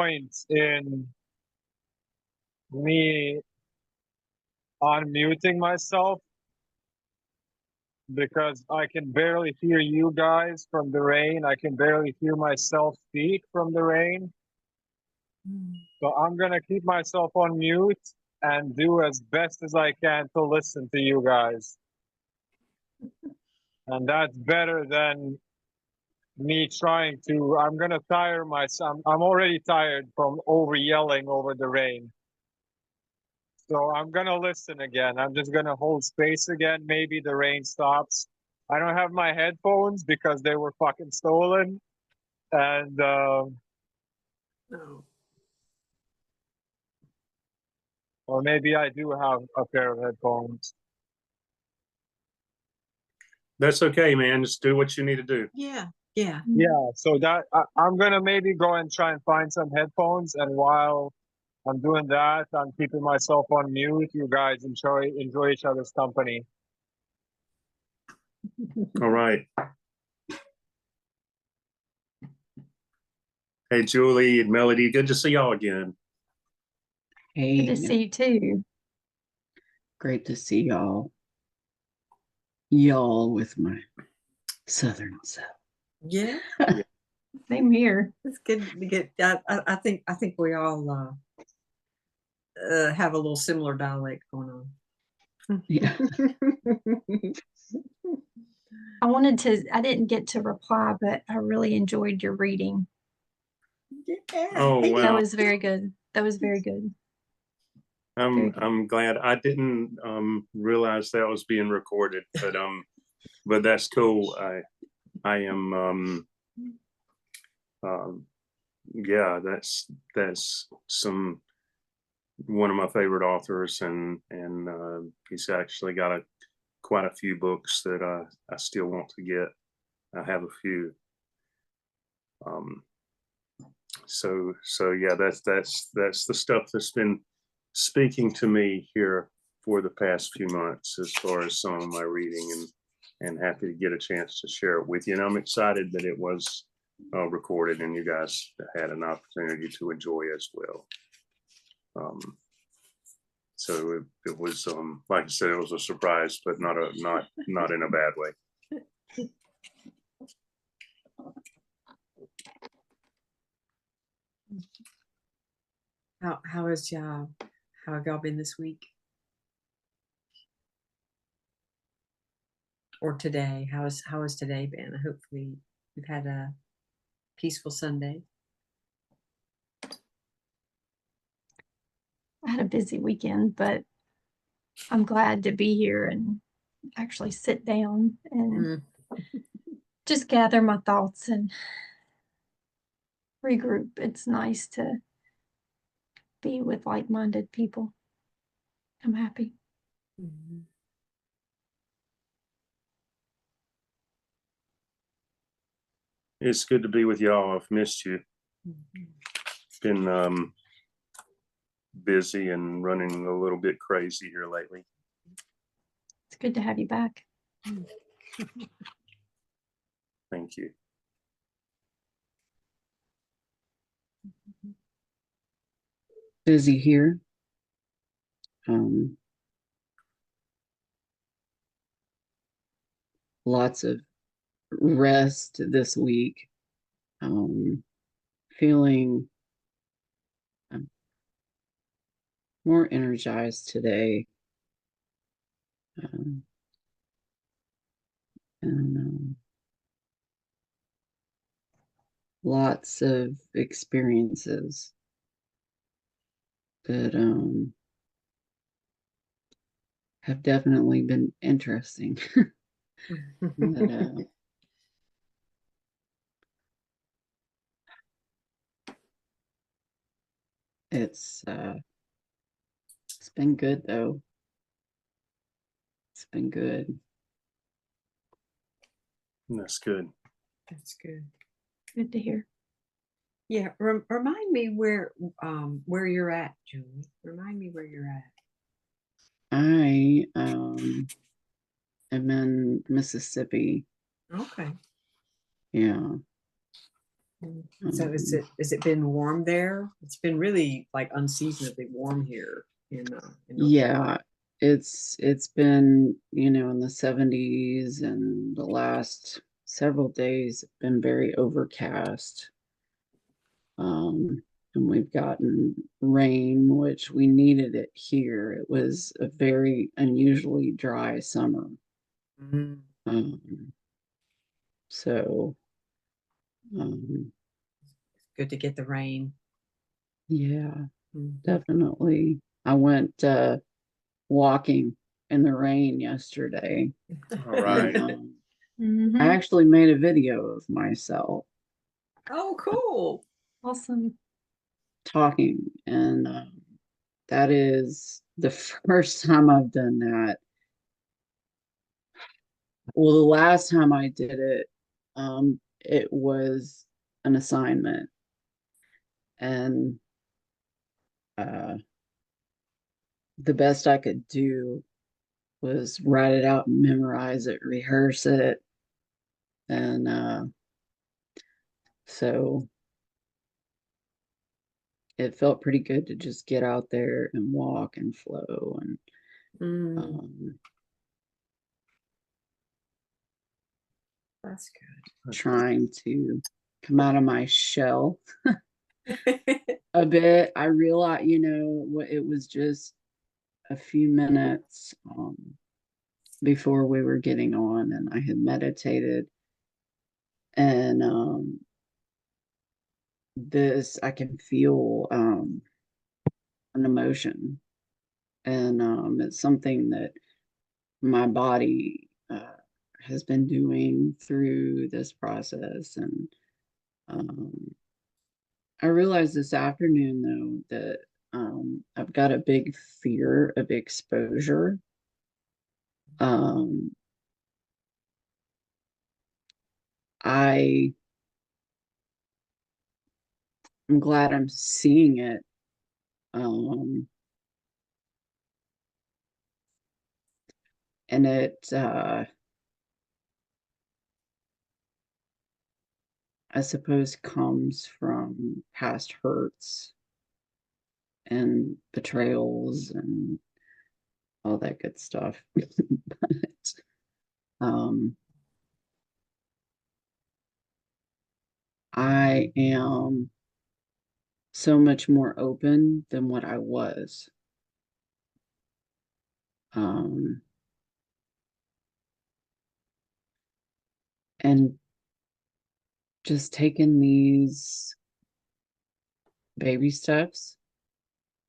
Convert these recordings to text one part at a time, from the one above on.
point in me unmuting myself because I can barely hear you guys from the rain. I can barely hear myself speak from the rain. So I'm gonna keep myself on mute and do as best as I can to listen to you guys. And that's better than me trying to, I'm gonna tire myself. I'm already tired from over yelling over the rain. So I'm gonna listen again. I'm just gonna hold space again. Maybe the rain stops. I don't have my headphones because they were fucking stolen. And No. or maybe I do have a pair of headphones. That's okay, man. Just do what you need to do. Yeah. Yeah, so that I'm gonna maybe go and try and find some headphones, and while I'm doing that, I'm keeping myself on mute. You guys enjoy each other's company. All right. Hey, Julie and Melody, good to see y'all again. Hey, Good to see you too. great to see y'all. Y'all with my southern self. Yeah. Same here. It's good to get. I think we all have a little similar dialect going on. Yeah. I didn't get to reply, but I really enjoyed your reading. Yeah. Oh, wow. That was very good. That was very good. I'm glad. I didn't realize that was being recorded, but that's cool. I am yeah, that's one of my favorite authors, and he's actually got quite a few books that I still want to get. I have a few. So yeah, that's the stuff that's been speaking to me here for the past few months as far as some of my reading, and happy to get a chance to share it with you. And I'm excited that it was recorded and you guys had an opportunity to enjoy as well. So it was like I said, it was a surprise, but not in a bad way. How have y'all been this week? Or today? How has today been? Hopefully you've had a peaceful Sunday. I had a busy weekend, but I'm glad to be here and actually sit down and just gather my thoughts and regroup. It's nice to be with like-minded people. I'm happy. Mm-hmm. It's good to be with y'all. I've missed you. Been busy and running a little bit crazy here lately. It's good to have you back. Thank you. Busy here. Lots of rest this week. Feeling more energized today. And lots of experiences that have definitely been interesting. But, it's been good though. It's been good. That's good. That's good. Good to hear. Yeah, remind me where you're at, Julie. Remind me where you're at. I am in Mississippi. Okay. Yeah. So is it been warm there? It's been really like unseasonably warm here in Yeah, it's been, you know, in the 70s, and the last several days have been very overcast. And we've gotten rain, which we needed it here. It was a very unusually dry summer. Mhm. So um Good to get the rain. yeah, Mhm. definitely. I went walking in the rain yesterday. All right. And, Mhm. I actually made a video of myself Oh, cool. Awesome. talking, and that is the first time I've done that. Well, the last time I did it was an assignment, and uh, the best I could do was write it out and memorize it, rehearse it, and so it felt pretty good to just get out there and walk and flow, and Mm, um, that's trying to come out of my shell good. a bit. I realized, you know, it was just a few minutes before we were getting on, and I had meditated, and this I can feel an emotion, and it's something that my body has been doing through this process. And um, I realized this afternoon, though, that I've got a big fear of exposure. Um, I am glad I'm seeing it. Um, and it, I suppose, comes from past hurts and betrayals and all that good stuff. But um, I am so much more open than what I was. Um, and just taking these baby steps,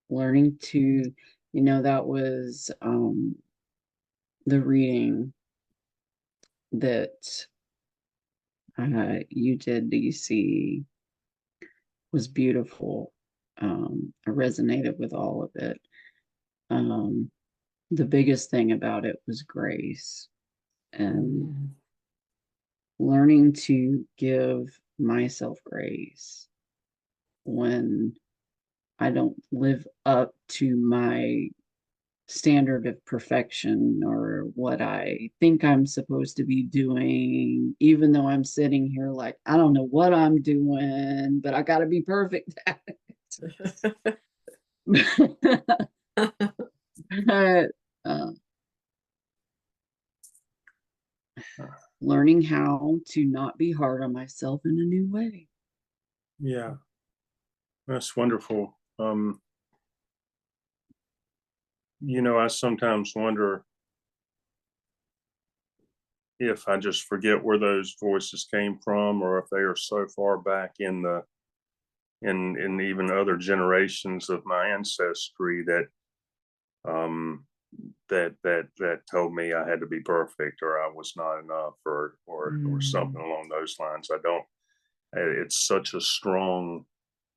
learning to, you know, that was the reading that you did, DC, was beautiful. I resonated with all of it. Um, the biggest thing about it was grace, and Mm. learning to give myself grace when I don't live up to my standard of perfection or what I think I'm supposed to be doing, even though I'm sitting here like, I don't know what I'm doing, but I got to be perfect at it. But, learning how to not be hard on myself in a new way. Yeah, that's wonderful. You know, I sometimes wonder if I just forget where those voices came from, or if they are so far back in the in even other generations of my ancestry that um that told me I had to be perfect, or I was not enough, or Mm. something along those lines. I don't. It's such a strong.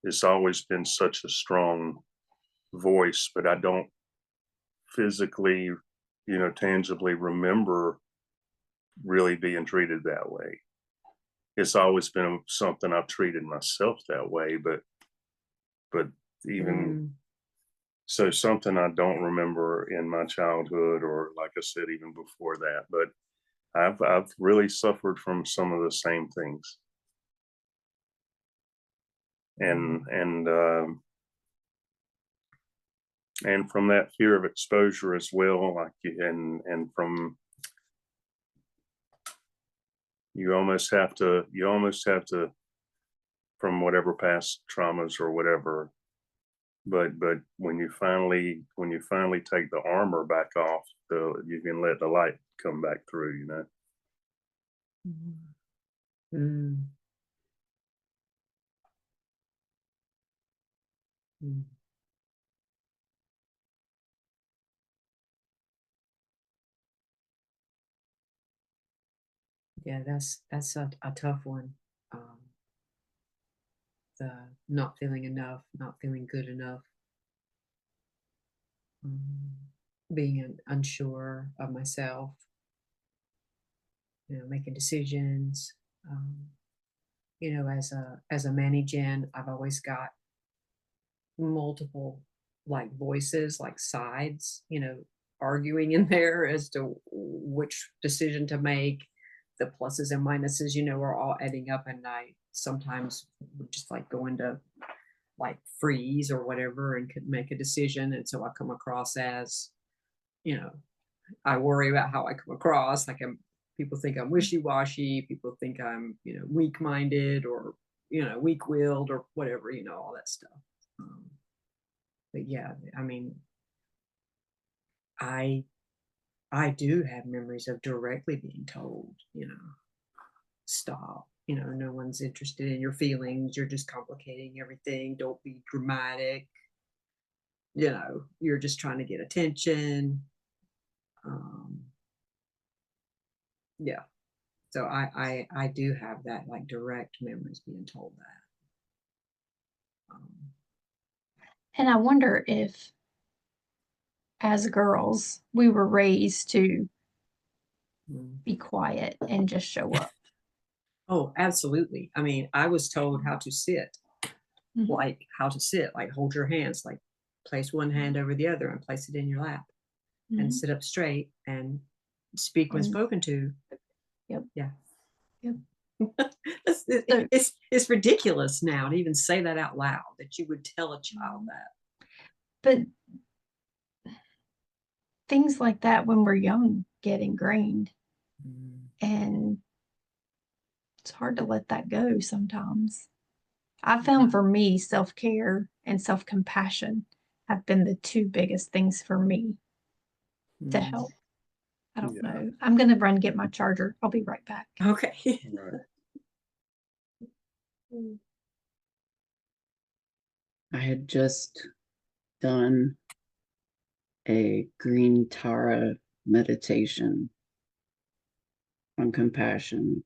It's always been such a strong voice, but I don't physically, you know, tangibly remember really being treated that way. It's always been something I've treated myself that way, but even Mm. so, something I don't remember in my childhood, or like I said, even before that. But I've really suffered from some of the same things. and from that fear of exposure as well, like and from you almost have to from whatever past traumas or whatever, but when you finally take the armor back off, you can let the light come back through, you know. Mm. Mm. Yeah, that's a tough one. The not feeling enough, not feeling good enough, being unsure of myself, making decisions. As a managing, I've always got multiple like voices, like sides, arguing in there as to which decision to make. The pluses and minuses, are all adding up, and I sometimes would just like go into like freeze or whatever and could make a decision. And so I come across as, I worry about how I come across. Like people think I'm wishy-washy. People think I'm, weak-minded or, weak-willed or whatever, all that stuff. But yeah, I mean, I do have memories of directly being told, stop. No one's interested in your feelings. You're just complicating everything. Don't be dramatic. You're just trying to get attention. Yeah. So I do have that like direct memories being told that. And I wonder if, as girls, we were raised to be quiet and just show up. Oh, absolutely. I mean, I was told how to sit, like how to sit, like hold your hands, like place one hand over the other and place it in your lap and sit up straight and speak when spoken to. Yep. Yeah. Yep. It's ridiculous now to even say that out loud, that you would tell a child that. But things like that when we're young get ingrained. And it's hard to let that go sometimes. I found for me, self-care and self-compassion have been the two biggest things for me to help. I don't know. I'm going to run get my charger. I'll be right back. Okay. Right. I had just done a green Tara meditation on compassion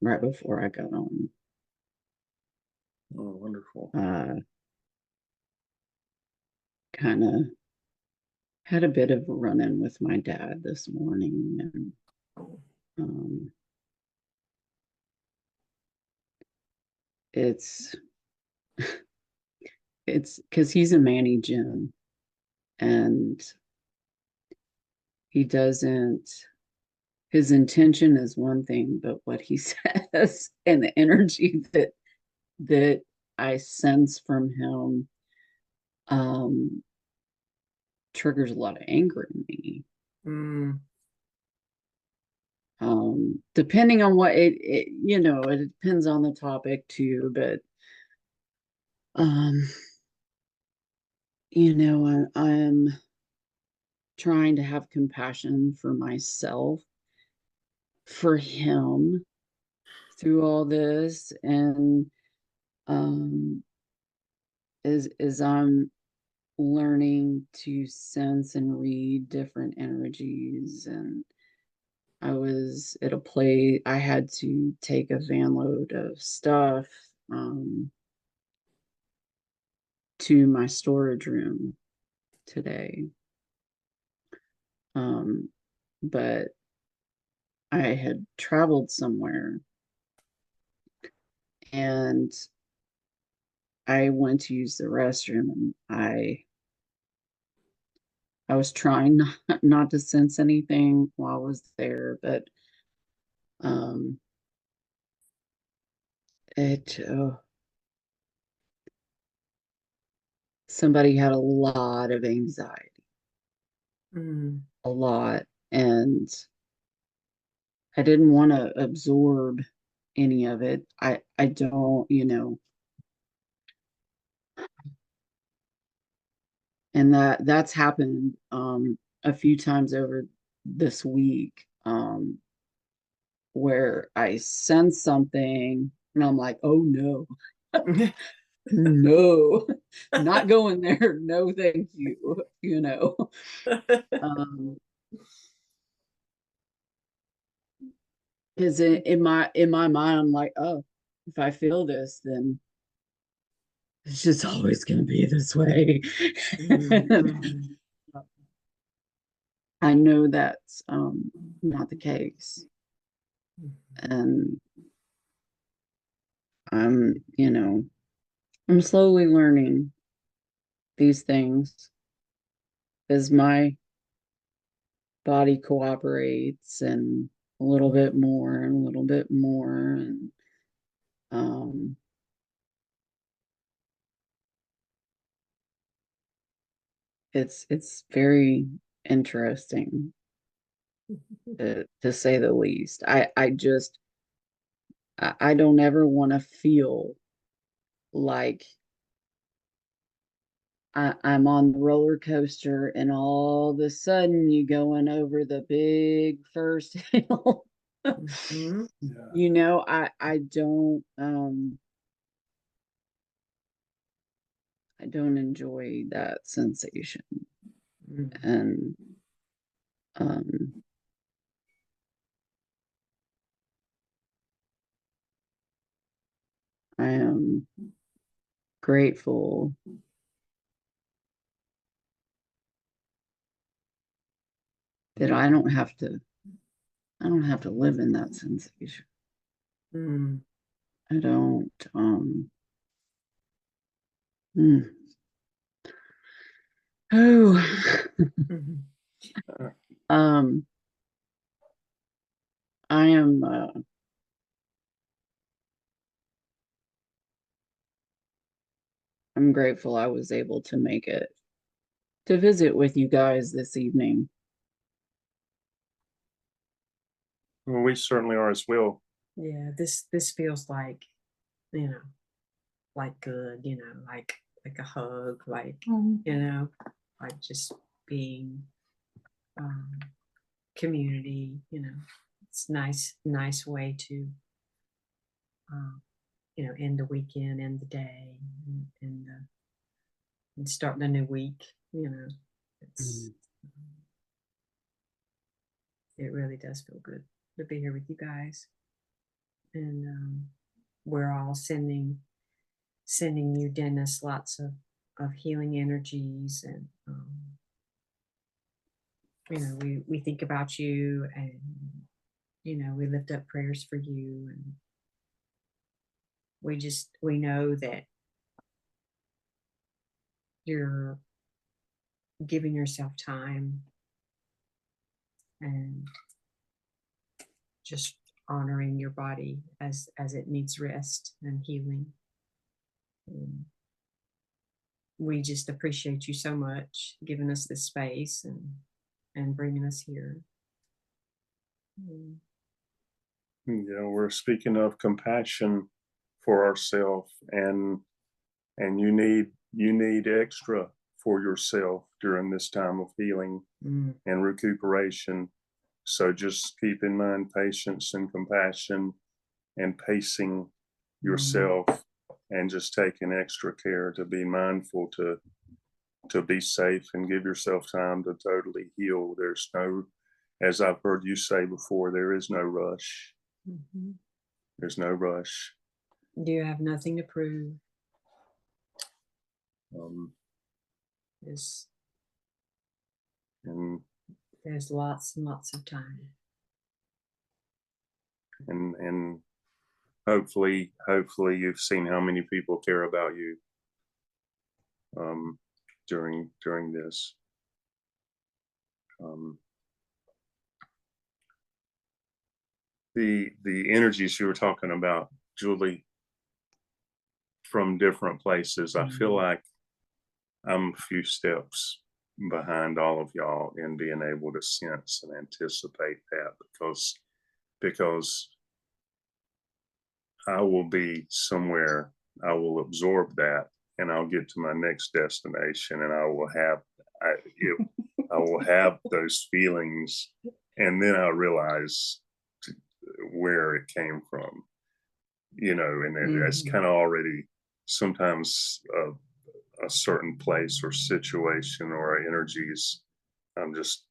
right before I got on. Oh, wonderful. Kind of had a bit of a run-in with my dad this morning, and it's because he's a Manny Jim, and he doesn't, his intention is one thing, but what he says and the energy that I sense from him triggers a lot of anger in me. Depending on what it depends on the topic too, but I'm trying to have compassion for myself, for him through all this, and as I'm learning to sense and read different energies. And I was at a place, I had to take a van load of stuff to my storage room today. But I had traveled somewhere and I went to use the restroom, and I was trying not to sense anything while I was there, but it, somebody had a lot of anxiety, Mm. a lot, and I didn't want to absorb any of it. I don't, and that's happened a few times over this week, where I sense something and I'm like, oh no, no, not going there. No, thank you. Um, because in my mind, I'm like, oh, if I feel this, then it's just always gonna be this way. Mhm. I know that's not the case. And I'm, I'm slowly learning these things as my body cooperates, and a little bit more and a little bit more. And um it's very interesting, to say the least. I don't ever want to feel like I'm on the roller coaster and all of a sudden you going over the big first hill. Mhm. Yeah. I don't enjoy that sensation. Mhm. And um I am grateful that I don't have to live in that sensation. Mm. I don't mm. Oh. Mhm. um I am I'm grateful I was able to make it to visit with you guys this evening. Well, we certainly are as well. Yeah, this feels like, you know, like good, like a hug, like, like just being community, it's nice way to um, end the weekend, end the day, and starting a new week. It's Mm. it really does feel good to be here with you guys, and we're all sending you, Dennis, lots of healing energies, and we think about you, and we lift up prayers for you, and we know that you're giving yourself time and just honoring your body as it needs rest and healing. And we just appreciate you so much giving us this space and bringing us here. We're speaking of compassion for ourselves, and you need extra for yourself during this time of healing Mm. and recuperation. So just keep in mind patience and compassion and pacing yourself, and just taking extra care to be mindful, to be safe and give yourself time to totally heal. There's no, as I've heard you say before, there is no rush. Mhm. There's no rush. You have nothing to prove. Um, There's and there's lots and lots of time. and hopefully you've seen how many people care about you during this. Um, the energies you were talking about, Julie, from different places. I feel like I'm a few steps behind all of y'all in being able to sense and anticipate that, because I will be somewhere, I will absorb that, and I'll get to my next destination, and I will have those feelings, and then I realize where it came from, and it's kind of already sometimes a certain place or situation or energies. I'm just,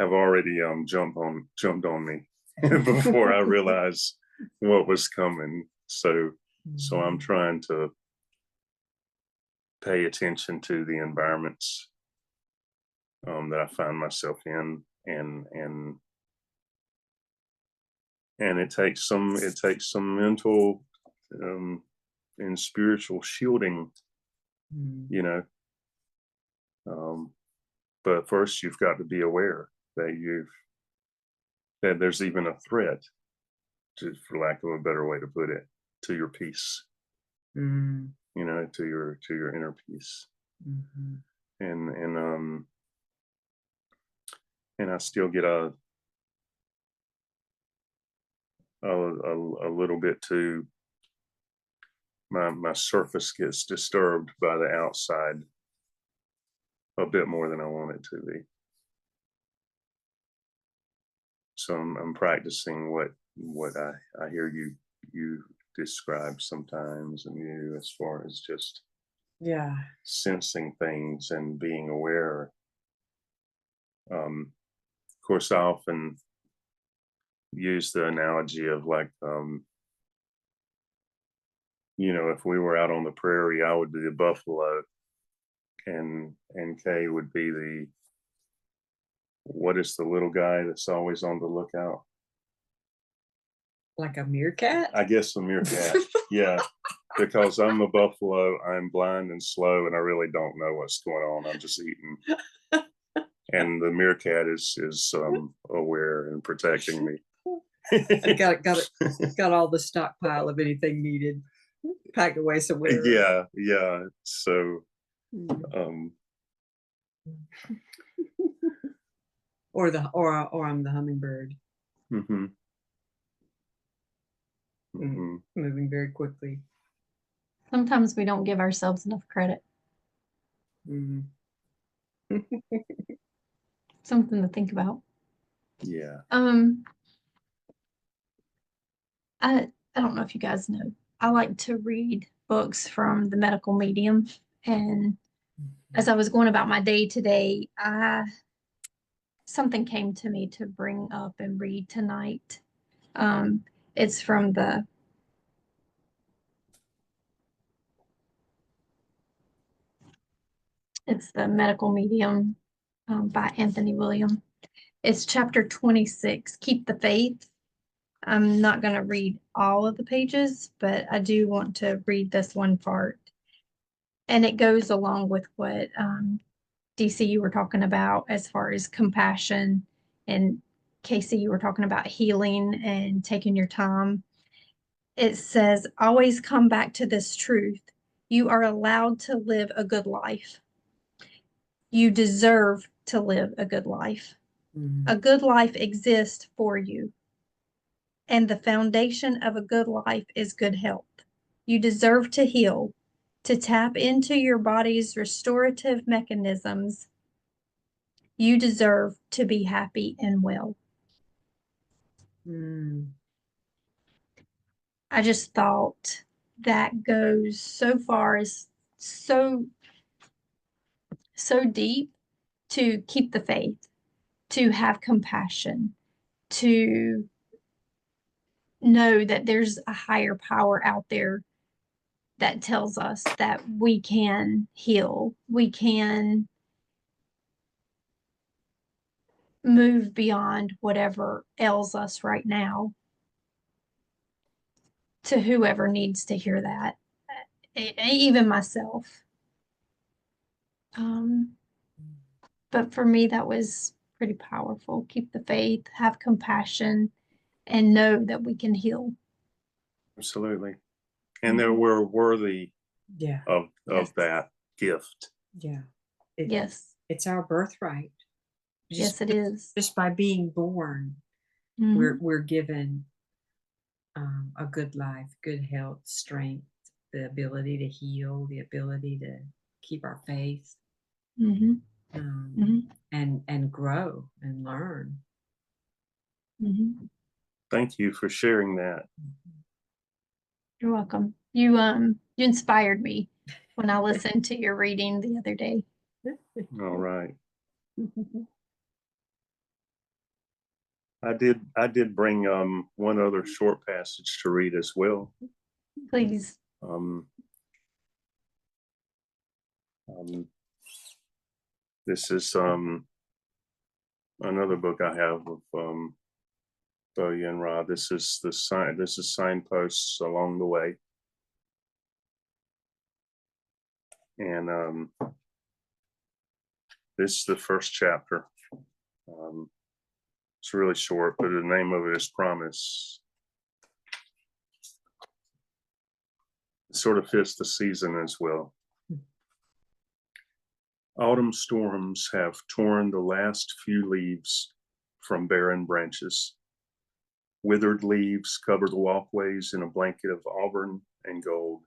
have already jumped on me before I realized what was coming. So I'm trying to pay attention to the environments that I find myself in, and it takes some mental and spiritual shielding, but first you've got to be aware that there's even a threat, for lack of a better way to put it, to your peace, to your inner peace. And I still get a little bit too, my surface gets disturbed by the outside a bit more than I want it to be. So I'm practicing what I hear you describe sometimes, and you, as far as just sensing things and being aware. Of course, I often use the analogy of like, if we were out on the prairie, I would be the buffalo, and Kay would be what is the little guy that's always on the lookout? Like a meerkat? I guess a meerkat. Yeah, because I'm a buffalo, I'm blind and slow, and I really don't know what's going on. I'm just eating. And the meerkat is aware and protecting me. And got all the stockpile of anything needed packed away somewhere. Yeah. So, or I'm the hummingbird, moving very quickly. Sometimes we don't give ourselves enough credit. Something to think about. Yeah. I don't know if you guys know, I like to read books from the medical medium, and as I was going about my day today, something came to me to bring up and read tonight. It's from the medical medium by Anthony William. It's chapter 26, Keep the Faith. I'm not going to read all of the pages, but I do want to read this one part. And it goes along with what DC, you were talking about as far as compassion, and Casey, you were talking about healing and taking your time. It says, always come back to this truth. You are allowed to live a good life. You deserve to live a good life. A good life exists for you. And the foundation of a good life is good health. You deserve to heal, to tap into your body's restorative mechanisms. You deserve to be happy and well. I just thought that goes so far, as so deep, to keep the faith, to have compassion, to know that there's a higher power out there that tells us that we can heal, we can move beyond whatever ails us right now, to whoever needs to hear that, even myself. But for me, that was pretty powerful. Keep the faith, have compassion, and know that we can heal. Absolutely. and that we're worthy Yeah. of Yes. that gift. Yeah. Yes. It's our birthright. Yes, it is. Just by being born, Mhm. we're given a good life, good health, strength, the ability to heal, the ability to keep our faith, Mhm. and grow and learn. Mhm. Thank you for sharing that. You're welcome. You inspired me when I listened to your reading the other day. All right. I did bring one other short passage to read as well. Please. Um, this is another book I have of Boya and Ra. This is Signposts Along the Way. And this is the first chapter. It's really short, but the name of it is Promise. It sort of fits the season as well. Autumn storms have torn the last few leaves from barren branches. Withered leaves cover the walkways in a blanket of auburn and gold.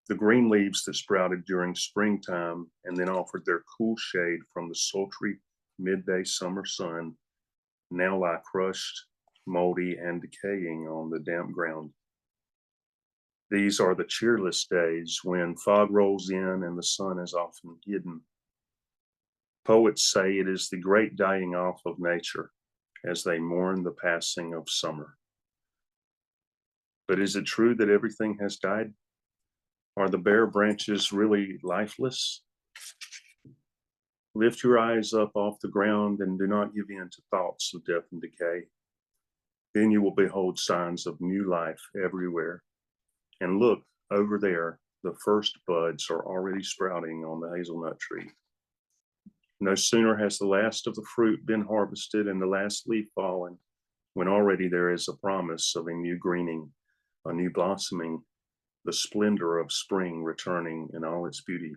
The green leaves that sprouted during springtime and then offered their cool shade from the sultry midday summer sun now lie crushed, moldy, and decaying on the damp ground. These are the cheerless days when fog rolls in and the sun is often hidden. Poets say it is the great dying off of nature as they mourn the passing of summer. But is it true that everything has died? Are the bare branches really lifeless? Lift your eyes up off the ground and do not give in to thoughts of death and decay. Then you will behold signs of new life everywhere. And look, over there, the first buds are already sprouting on the hazelnut tree. No sooner has the last of the fruit been harvested and the last leaf fallen, when already there is a promise of a new greening, a new blossoming, the splendor of spring returning in all its beauty.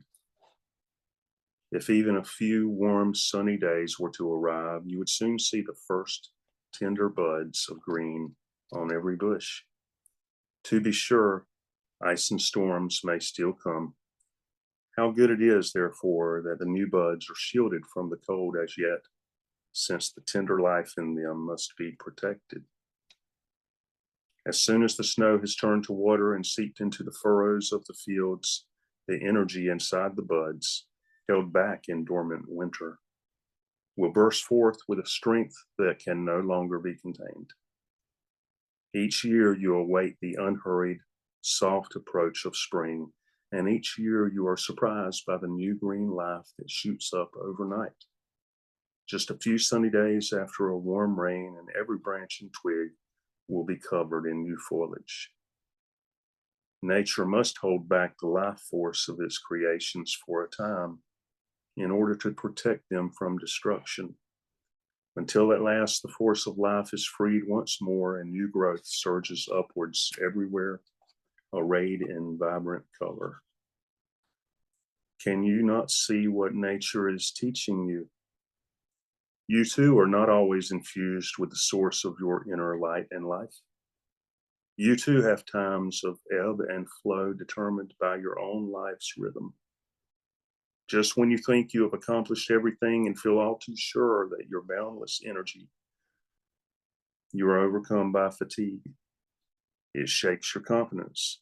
If even a few warm, sunny days were to arrive, you would soon see the first tender buds of green on every bush. To be sure, ice and storms may still come. How good it is, therefore, that the new buds are shielded from the cold as yet, since the tender life in them must be protected. As soon as the snow has turned to water and seeped into the furrows of the fields, the energy inside the buds, held back in dormant winter, will burst forth with a strength that can no longer be contained. Each year you await the unhurried, soft approach of spring, and each year you are surprised by the new green life that shoots up overnight. Just a few sunny days after a warm rain, and every branch and twig will be covered in new foliage. Nature must hold back the life force of its creations for a time in order to protect them from destruction, until at last the force of life is freed once more and new growth surges upwards everywhere, arrayed in vibrant color. Can you not see what nature is teaching you? You too are not always infused with the source of your inner light and life. You too have times of ebb and flow determined by your own life's rhythm. Just when you think you have accomplished everything and feel all too sure that your boundless energy, you are overcome by fatigue. It shakes your confidence.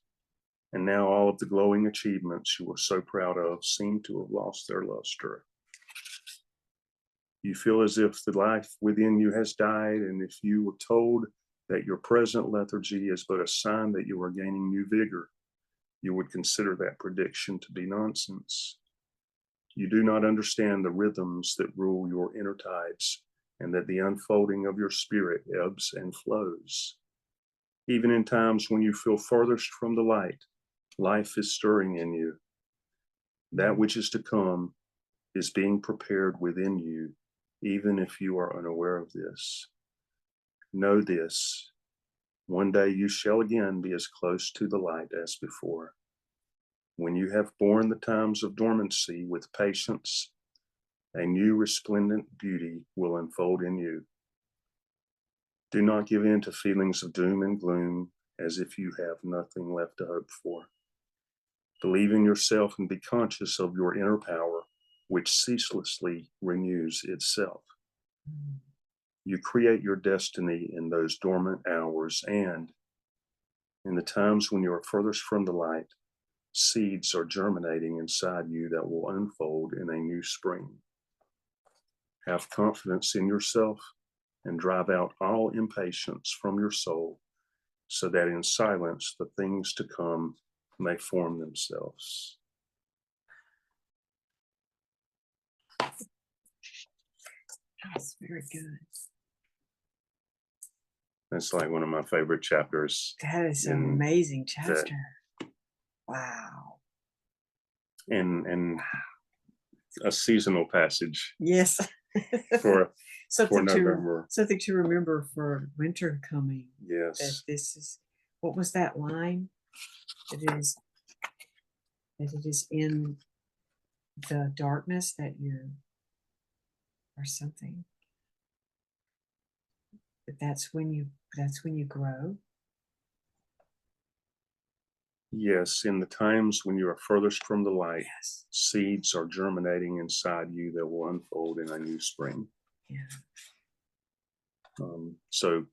And now all of the glowing achievements you were so proud of seem to have lost their luster. You feel as if the life within you has died, and if you were told that your present lethargy is but a sign that you are gaining new vigor, you would consider that prediction to be nonsense. You do not understand the rhythms that rule your inner tides, and that the unfolding of your spirit ebbs and flows. Even in times when you feel farthest from the light, life is stirring in you. That which is to come is being prepared within you, even if you are unaware of this. Know this: One day you shall again be as close to the light as before. When you have borne the times of dormancy with patience, a new resplendent beauty will unfold in you. Do not give in to feelings of doom and gloom as if you have nothing left to hope for. Believe in yourself and be conscious of your inner power, which ceaselessly renews itself. You create your destiny in those dormant hours, and in the times when you are furthest from the light, seeds are germinating inside you that will unfold in a new spring. Have confidence in yourself and drive out all impatience from your soul, so that in silence the things to come may form themselves. That's very good. That's like one of my favorite chapters. That is an in amazing that- chapter. Wow. And a seasonal passage Yes. for something November. something to remember for winter coming. That yes. this is, what was that line? It is in the darkness that you, or something. But that's when you grow. Yes, in the times when you are furthest from the light, Yes. seeds are germinating inside you that will unfold in a new spring. Yeah. So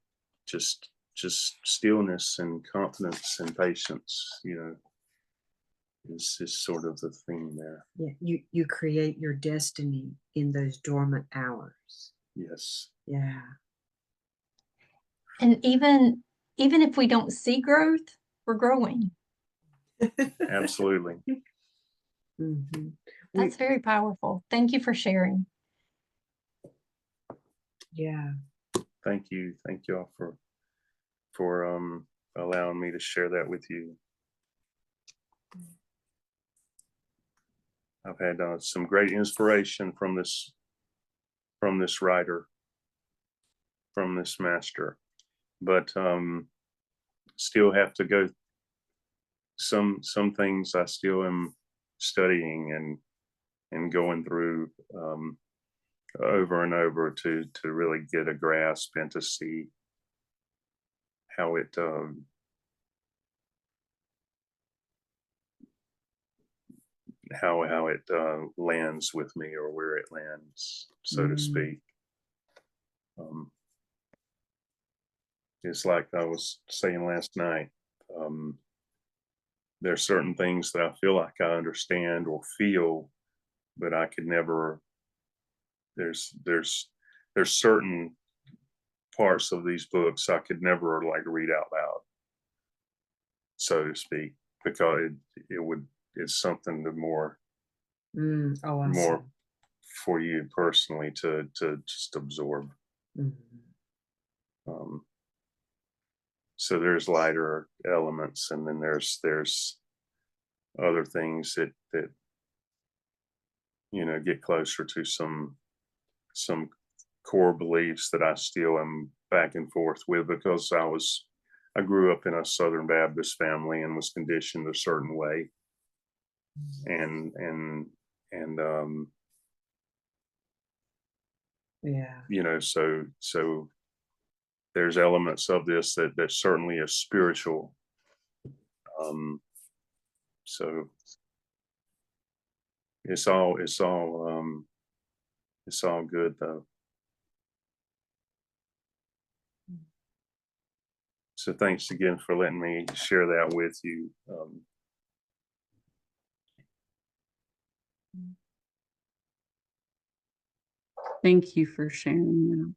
just stillness and confidence and patience, is sort of the theme there. Yeah. You create your destiny in those dormant hours. Yes. Yeah. And even if we don't see growth, we're growing. Absolutely. Mm-hmm. That's very powerful. Thank you for sharing. Yeah. Thank you all for allowing me to share that with you. I've had some great inspiration from this writer, from this master, but still have to go. Some things I still am studying and going through over and over to really get a grasp and to see how it how it lands with me, or where it lands, so to speak. It's like I was saying last night. There's certain things that I feel like I understand or feel, but I could never. There's certain parts of these books I could never like read out loud, so to speak, because it's something to more I more see. for you personally to just absorb. Mm-hmm. So there's lighter elements, and then there's other things that get closer to some core beliefs that I still am back and forth with, because I grew up in a Southern Baptist family and was conditioned a certain way, and Yeah. so there's elements of this that certainly is spiritual. So it's all good though. So thanks again for letting me share that with you. Thank you for sharing that.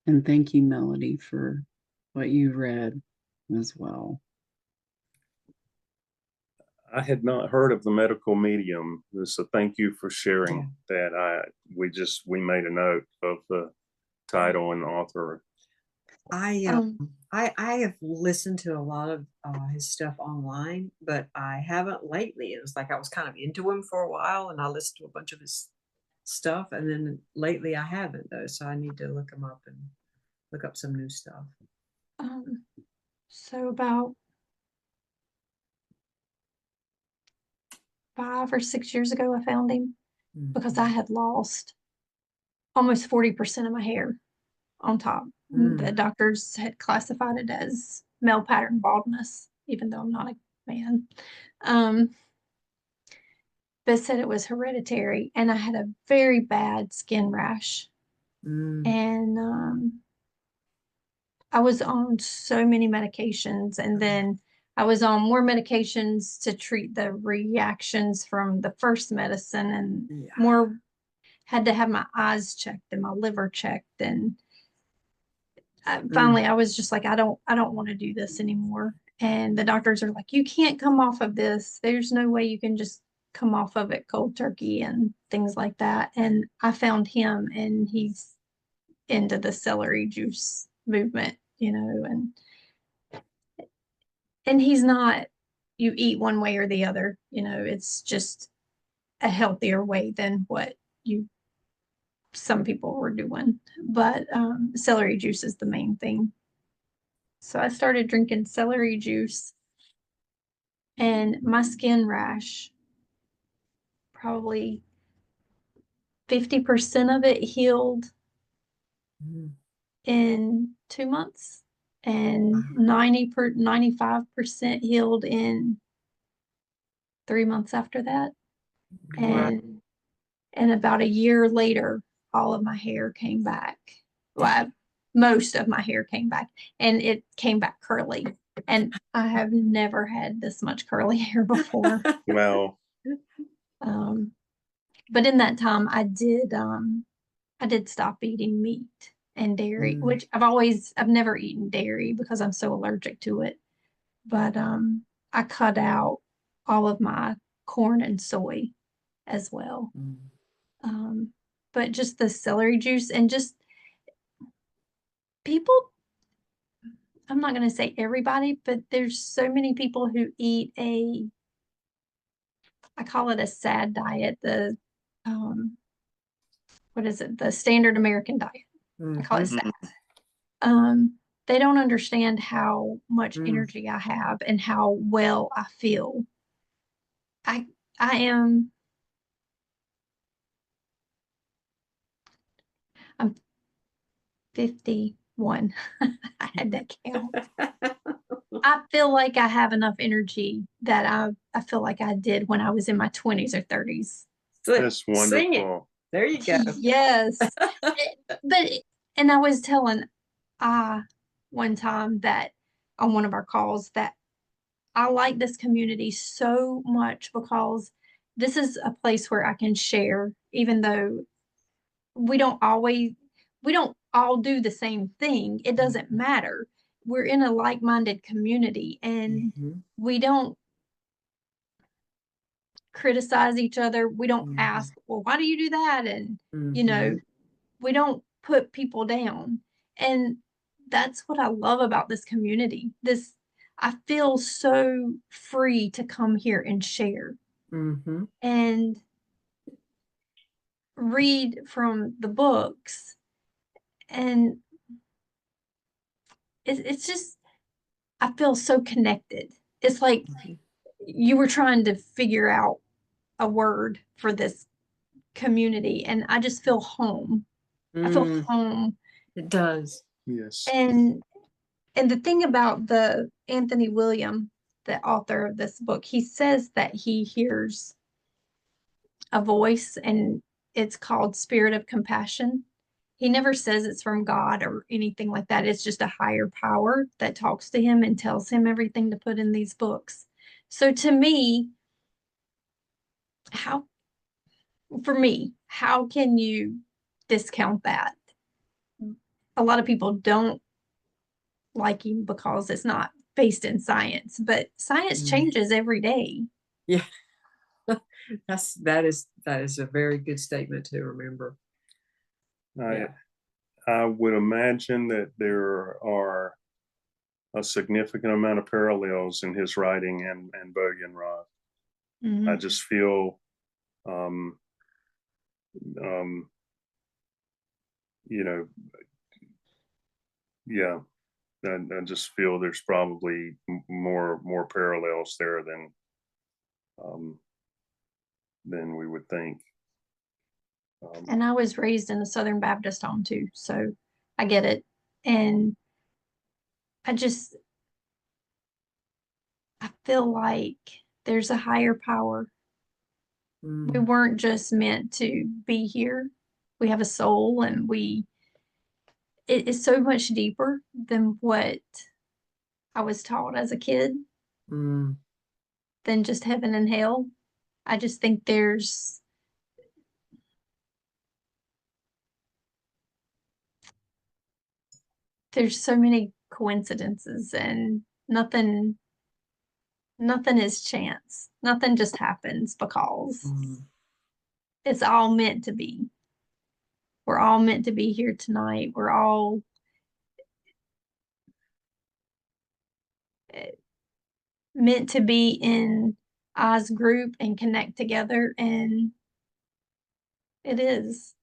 And thank you, Melody, for what you read as well. I had not heard of the medical medium, so thank you for sharing that. We made a note of the title and author. I have listened to a lot of his stuff online, but I haven't lately. It was like I was kind of into him for a while, and I listened to a bunch of his stuff, and then lately I haven't though, so I need to look them up and look up some new stuff. So about 5 or 6 years ago, I found him because I had lost almost 40% of my hair on top. The doctors had classified it as male pattern baldness, even though I'm not a man. But said it was hereditary, and I had a very bad skin rash. And I was on so many medications, and then I was on more medications to treat the reactions from the first medicine, and more had to have my eyes checked and my liver checked. And finally I was just like, I don't want to do this anymore. And the doctors are like, you can't come off of this. There's no way you can just come off of it cold turkey and things like that. And I found him, and he's into the celery juice movement, and he's not, you eat one way or the other, it's just a healthier way than what some people were doing. But celery juice is the main thing. So I started drinking celery juice, and my skin rash, probably 50% of it healed in 2 months, and 95% healed in 3 months after that. And about a year later, all of my hair came back. Well, most of my hair came back, and it came back curly. And I have never had this much curly hair before. Well, But in that time, I did stop eating meat and dairy, which I've never eaten dairy because I'm so allergic to it. But I cut out all of my corn and soy as well. But just the celery juice, and just people, I'm not going to say everybody, but there's so many people who eat I call it a SAD diet, the what is it? The standard American diet. I call it SAD. They don't understand how much energy I have and how well I feel. I'm 51. I had that count. I feel like I have enough energy that I feel like I did when I was in my 20s or 30s. that's wonderful. Sing it. There you go. Yes. And I was telling one time that on one of our calls that I like this community so much because this is a place where I can share, even though we don't all do the same thing. It doesn't matter. We're in a like-minded community, and we don't criticize each other. We don't ask, well, why do you do that? And, we don't put people down. And that's what I love about this community. I feel so free to come here and share and read from the books. And it's just, I feel so connected. It's like you were trying to figure out a word for this community, and I just feel home. I feel home. It does. Yes. And the thing about the Anthony William, the author of this book, he says that he hears a voice, and it's called Spirit of Compassion. He never says it's from God or anything like that. It's just a higher power that talks to him and tells him everything to put in these books. So to me, how can you discount that? A lot of people don't like him because it's not based in science, but science changes every day. Yeah. That is a very good statement to remember. I would imagine that there are a significant amount of parallels in his writing and Bogdan Roth. I just feel you know, yeah, I just feel there's probably more parallels there than we would think. And I was raised in a Southern Baptist home too, so I get it. And I feel like there's a higher power. We weren't just meant to be here. We have a soul, and it is so much deeper than what I was taught as a kid, Mm. than just heaven and hell. I just think there's so many coincidences, and nothing is chance. Nothing just happens because Mm. it's all meant to be. We're all meant to be here tonight. We're all meant to be in I's group and connect together, and it is.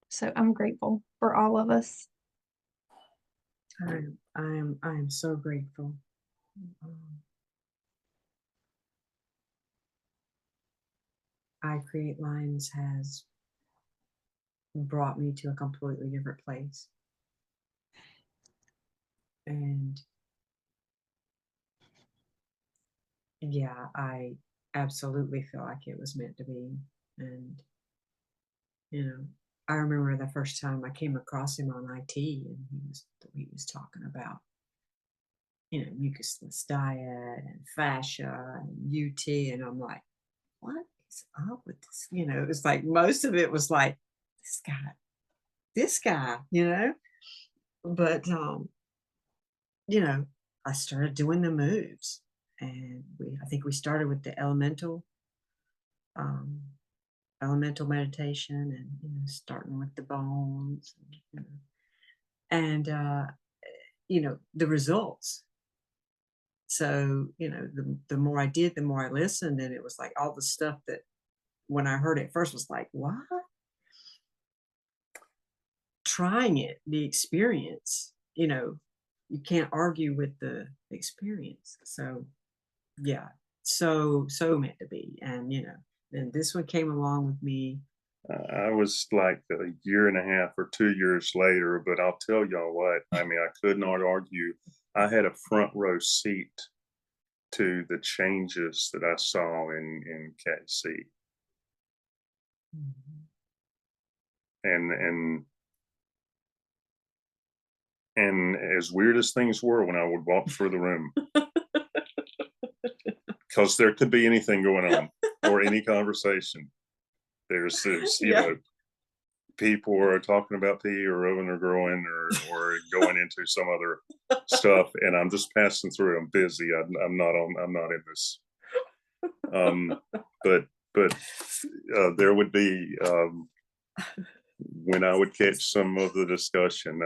So I'm grateful for all of us. I am so grateful. I Create Lines has brought me to a completely different place. And yeah, I absolutely feel like it was meant to be. And, you know, I remember the first time I came across him on IT, and he was talking about, you know, mucusless diet and fascia and UT. And I'm like, what is up with this? You know, it was like most of it was like, this guy, you know. But you know, I started doing the moves, and I think we started with the um elemental meditation, and you know, starting with the bones, and you know, the results. So, you know, the more I did, the more I listened, and it was like all the stuff that when I heard it first was like, what? Trying it, the experience, you know, you can't argue with the experience. So yeah, so meant to be. And you know, then this one came along with me. I was like a year and a half or 2 years later, but I'll tell y'all what, I mean, I could not argue. I had a front row seat to the changes that I saw in KC. Mhm. And as weird as things were when I would walk through the room, because there could be anything going on or any conversation. There's you know, people are talking about pee or rubbing their groin or going into some other stuff, and I'm just passing through. I'm busy. I'm not in this. But there would be when I would catch some of the discussion,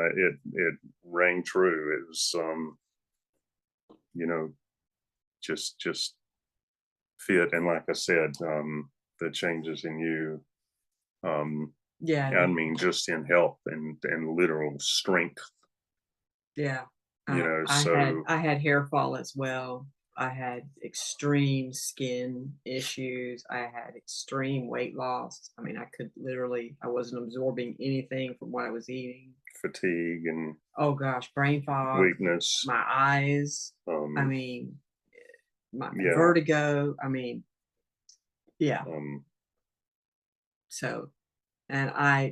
it rang true. It was you know, just fit, and like I said, the changes in you. Yeah, I mean, just in health and literal strength. yeah. You know, so I had hair fall as well. I had extreme skin issues. I had extreme weight loss. I mean, I wasn't absorbing anything from what I was eating. fatigue and Oh gosh, brain fog, weakness. my eyes. I mean, my yeah. vertigo. I mean, yeah. Um, So, and I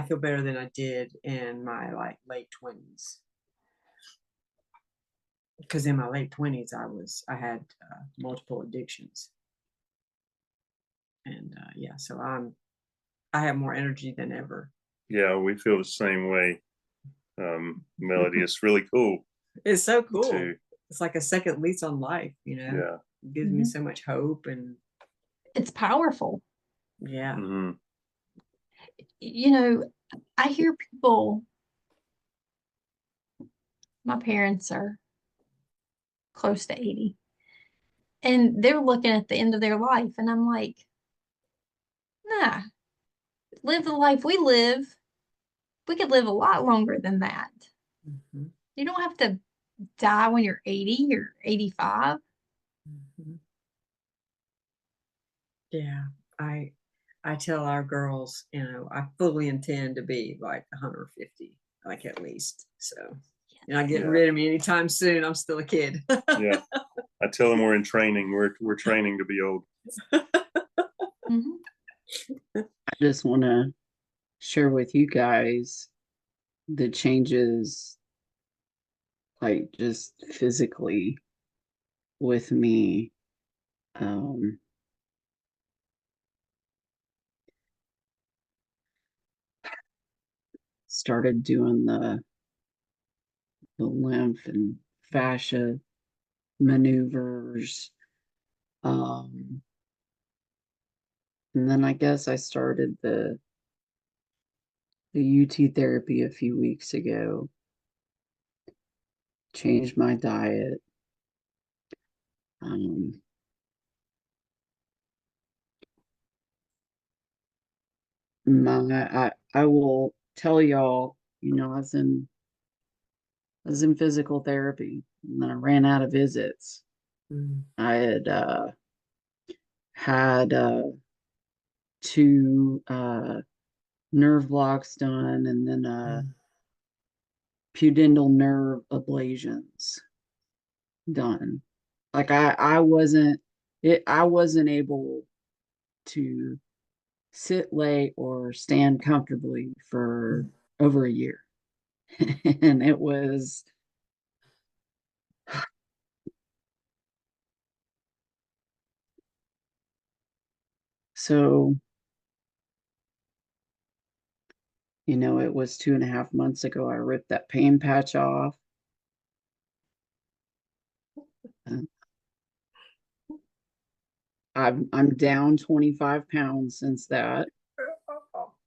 feel better than I did in my like late 20s. Because in my late 20s, I had multiple addictions. And yeah, so I have more energy than ever. yeah, we feel the same way. Melody, it's really cool. It's so cool. To, it's like a second lease on life, you know. Yeah. It gives me so much hope, and It's powerful. yeah. Mm-hmm. You know, I hear people, my parents are close to 80, and they're looking at the end of their life, and I'm like, nah, live the life we live. We could live a lot longer than that. Mhm, You don't have to die when you're 80 or 85. mhm. Yeah, I tell our girls, you know, I fully intend to be like 150, like at least. So you're not getting Yeah. rid of me anytime soon. I'm still a kid. Yeah. I tell them we're in training. We're training to be old. Mhm. I just want to share with you guys the changes, like just physically with me. Um, Started doing the lymph and fascia maneuvers. Um, and then I guess I started the UT therapy a few weeks ago. Changed my diet. Um, I will tell y'all, you know, I was in physical therapy, and then I ran out of visits. Mm, I had two nerve blocks done, and then mm, pudendal nerve ablations done. Like I wasn't able to sit, lay, or stand comfortably for over a year. And it was so, you know, it was 2.5 months ago I ripped that pain patch off. And I'm down 25 pounds since that.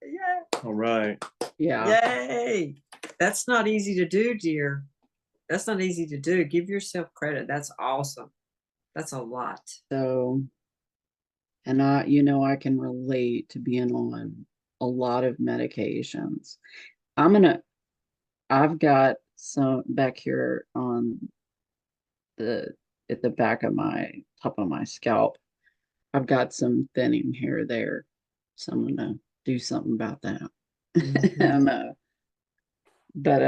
yeah. All right. Yeah. Yay. That's not easy to do, dear. That's not easy to do. Give yourself credit. That's awesome. That's a lot. So, and you know, I can relate to being on a lot of medications. I'm gonna, I've got some back here on the, at the back of my, top of my scalp. I've got some thinning here there. So I'm gonna do something about that. Mhm. And, but,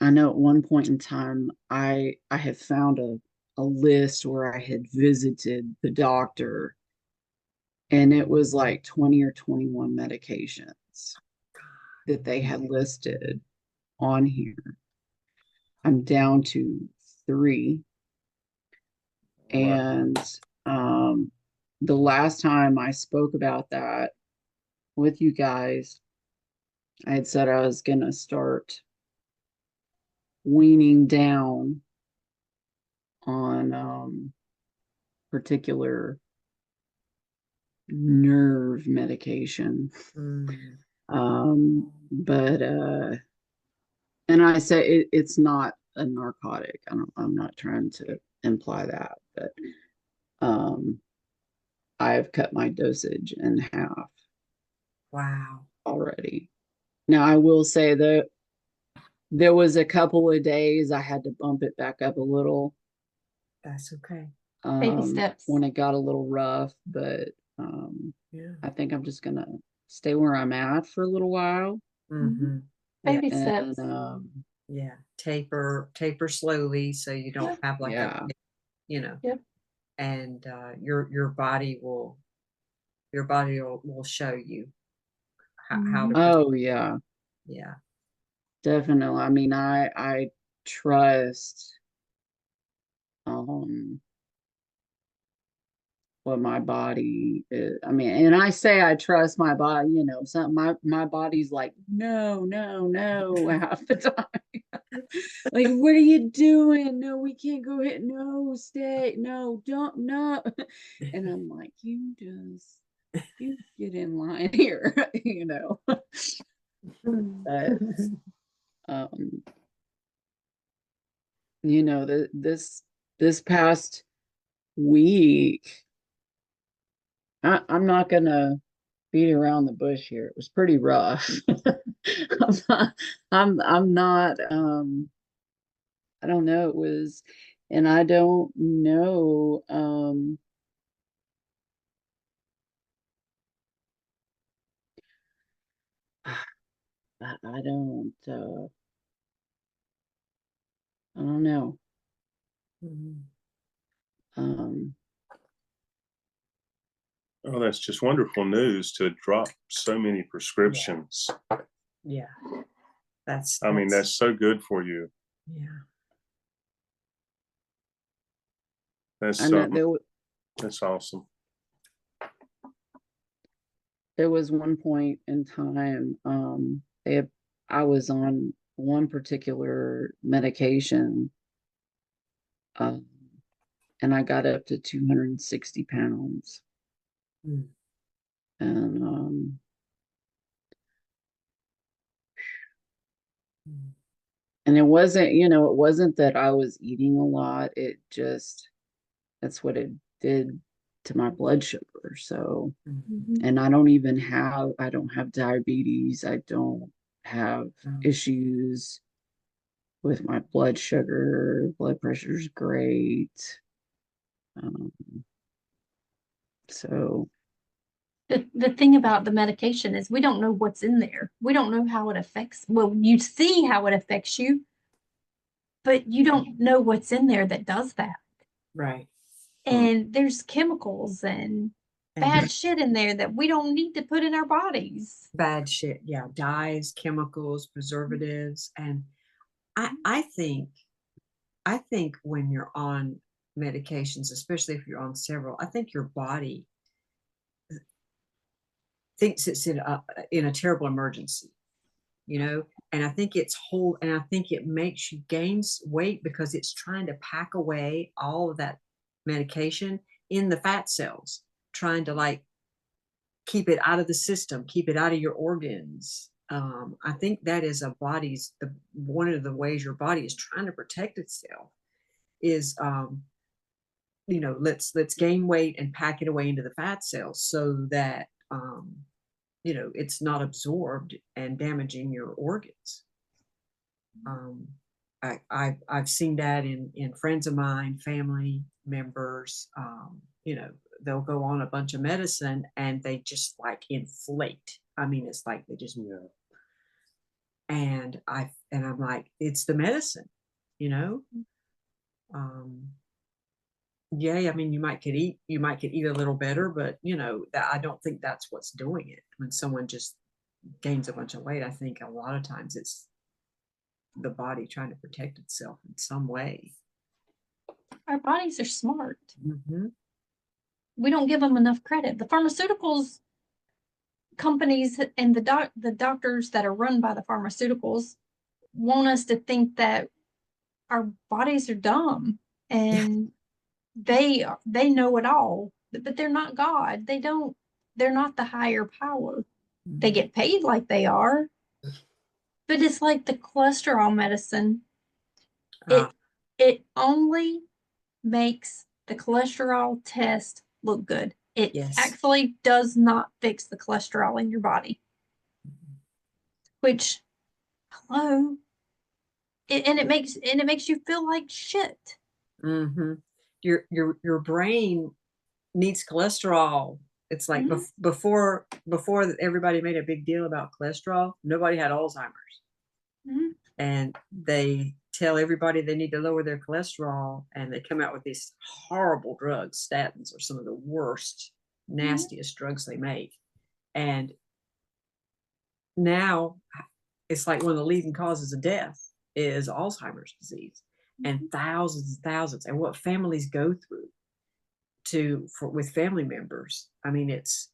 I know at one point in time, I had found a list where I had visited the doctor, and it was like 20 or 21 medications that they had listed on here. I'm down to 3. Wow. And the last time I spoke about that with you guys, I had said I was gonna start weaning down on particular nerve medication. Mm, But and I say it's not a narcotic. I'm not trying to imply that, but um I've cut my dosage in half wow. already. Now I will say that there was a couple of days I had to bump it back up a little That's okay. Baby steps. when it got a little rough, but Yeah. I think I'm just gonna stay where I'm at for a little while. Mm-hmm. Yeah. Baby And steps. Yeah. Taper slowly so you don't Yeah. have like yeah. a, you know, Yep. and your body will show you how to Mhm. Oh yeah, yeah. definitely. I mean, I trust um what my body is. I mean, and I say I trust my body, you know, something my body's like, no, no, no, half the time. Like, what are you doing? No, we can't go hit. No, stay. No, don't, no. And I'm like, you get in line here, you know. But um you know, this past week, I'm not gonna beat around the bush here. It was pretty rough. I'm not, I don't know, it was, and I don't know, I don't, I don't know. Mhm. Um, Oh, that's just wonderful news to drop so many prescriptions. Yeah. That's, I mean, that's so good for you. yeah. That's I know that's awesome. there was one point in time, I was on one particular medication, um, and I got up to 260 pounds. Mm. And Mm. and it wasn't, you know, it wasn't that I was eating a lot. It just, that's what it did to my blood sugar. So, Mhm. and I don't have diabetes. I don't have Mm. issues with my blood sugar. Blood pressure's great. Um, so The thing about the medication is we don't know what's in there. We don't know how it affects. Well, you see how it affects you, but you don't know what's in there that does that. Right. And there's chemicals and bad shit in there that we don't need to put in our bodies. Bad shit. Yeah. Dyes, chemicals, preservatives. And I think when you're on medications, especially if you're on several, I think your body thinks it's in a terrible emergency, you know, and I think it makes you gain weight because it's trying to pack away all of that medication in the fat cells, trying to like keep it out of the system, keep it out of your organs. I think that is one of the ways your body is trying to protect itself is, you know, let's gain weight and pack it away into the fat cells so that, you know, it's not absorbed and damaging your organs. I've seen that in friends of mine, family members. You know, they'll go on a bunch of medicine and they just like inflate. I mean, it's like they just, Yeah. and I'm like, it's the medicine, you know. Yeah, I mean, you might could eat a little better, but you know, that I don't think that's what's doing it. When someone just gains a bunch of weight, I think a lot of times it's the body trying to protect itself in some way. Our bodies are smart. Mm-hmm. We don't give them enough credit. The pharmaceuticals companies and the doctors that are run by the pharmaceuticals want us to think that our bodies are dumb and they know it all, but they're not God. They're not the higher power. They get paid like they are, but it's like the cholesterol medicine. It only makes the cholesterol test look good. It Yes. actually does not fix the cholesterol in your body. Which, hello, and it makes you feel like shit. Mm-hmm. Your brain needs cholesterol. It's like before everybody made a big deal about cholesterol, nobody had Alzheimer's. Mm-hmm. And they tell everybody they need to lower their cholesterol, and they come out with these horrible drugs. Statins are some of the worst, nastiest drugs they make. And now it's like one of the leading causes of death is Alzheimer's disease, and thousands, and what families go through with family members. I mean, it's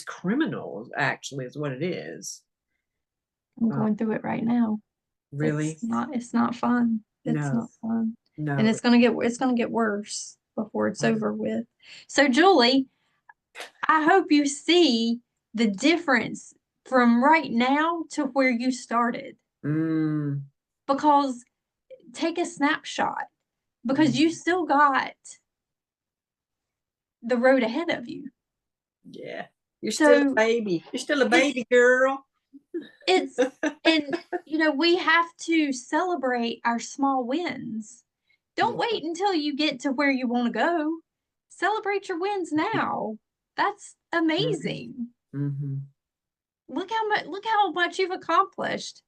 criminal, actually, is what it is. I'm going through it right now. Really? It's not fun. It's No. not fun. No. And it's gonna get worse before it's over with. So Julie, I hope you see the difference from right now to where you started. Mm. Because take a snapshot, because you still got the road ahead of you. Yeah. You're still So a baby. You're still a it's- baby girl. it's, and you know, we have to celebrate our small wins. Don't wait until you get to where you want to go. Celebrate your wins now. That's amazing. Mm-hmm. Look how much you've accomplished.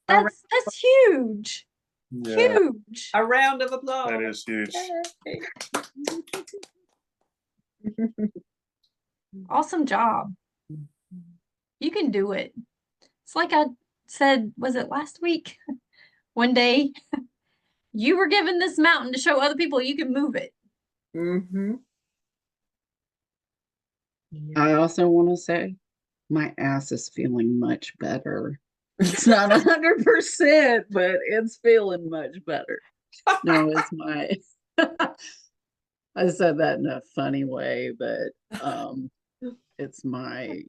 A round, That's huge. Yeah, Huge. a round of applause. that is huge. Awesome job. You can do it. It's like I said, was it last week? One day you were given this mountain to show other people you can move it. Mm-hmm. I also want to say my ass is feeling much better. It's not 100%, but it's feeling much better. No, it's my I said that in a funny way, but it's my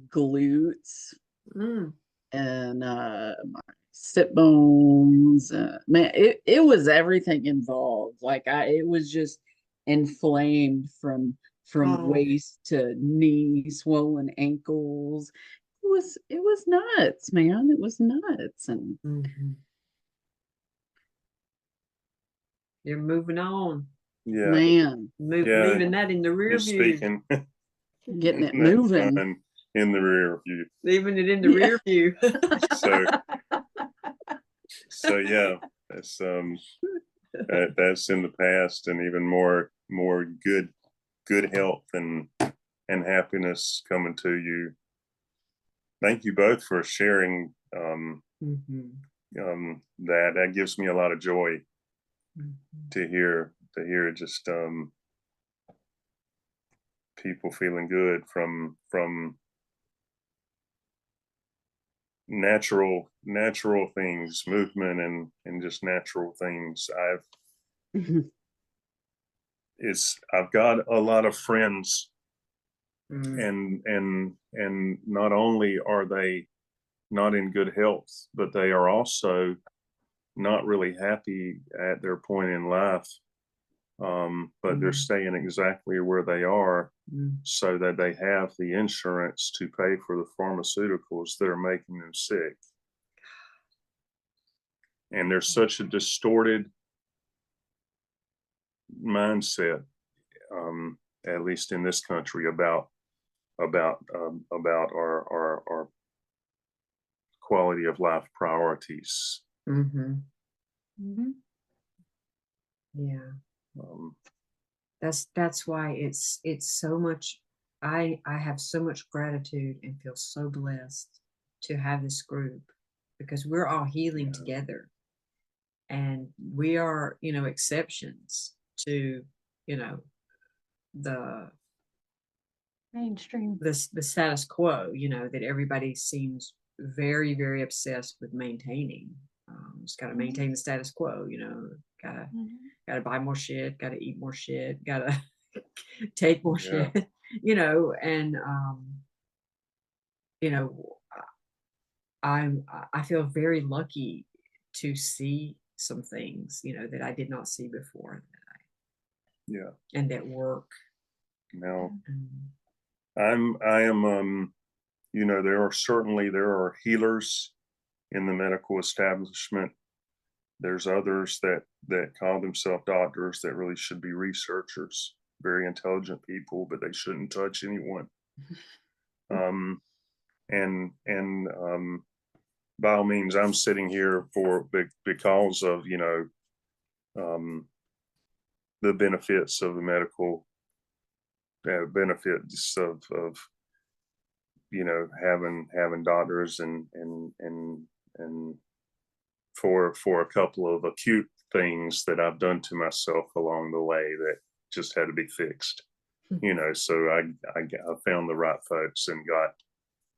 glutes Mm. and my sit bones. Man, it was everything involved. Like it was just inflamed from Oh. waist to knee, swollen ankles. It was nuts, man. It was nuts. And Mm-hmm. You're moving on. Yeah, man, Yeah. Leaving that in the rear you're view. speaking. getting it That moving. fun in the rear view. Leaving it in the Yeah. rear view. So yeah, that's that's in the past, and even more good health and happiness coming to you. Thank you both for sharing Mm-hmm. that gives me a lot of joy Mm-hmm. to hear just people feeling good from natural things, movement and just natural things. I've got a lot of friends, Mm. and not only are they not in good health, but they are also not really happy at their point in life. But they're staying exactly where they are so that they have the insurance to pay for the pharmaceuticals that are making them sick. And there's such a distorted mindset, at least in this country, about our quality of life priorities. Mm-hmm. Mm-hmm. Yeah. Um, That's why it's so much. I have so much gratitude and feel so blessed to have this group, because we're all healing together, and we are, exceptions to, the Mainstream. the status quo, that everybody seems very, very obsessed with maintaining. Just got to maintain the status quo, gotta gotta buy more shit, gotta eat more shit, gotta take more Yeah. shit, and you know, I feel very lucky to see some things, that I did not see before, yeah. and that work. Now Mm. I am there are healers in the medical establishment. There's others that call themselves doctors that really should be researchers, very intelligent people, but they shouldn't touch anyone. And by all means, I'm sitting here because of the benefits of the medical benefits of having doctors and for a couple of acute things that I've done to myself along the way that just had to be fixed. So I found the right folks and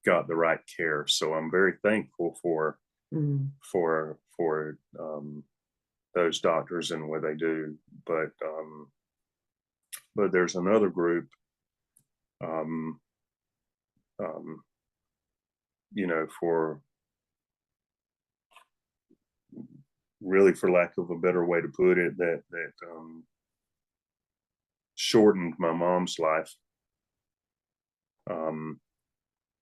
got the right care. So I'm very thankful for those doctors and what they do. But there's another group, for really, for lack of a better way to put it, that shortened my mom's life.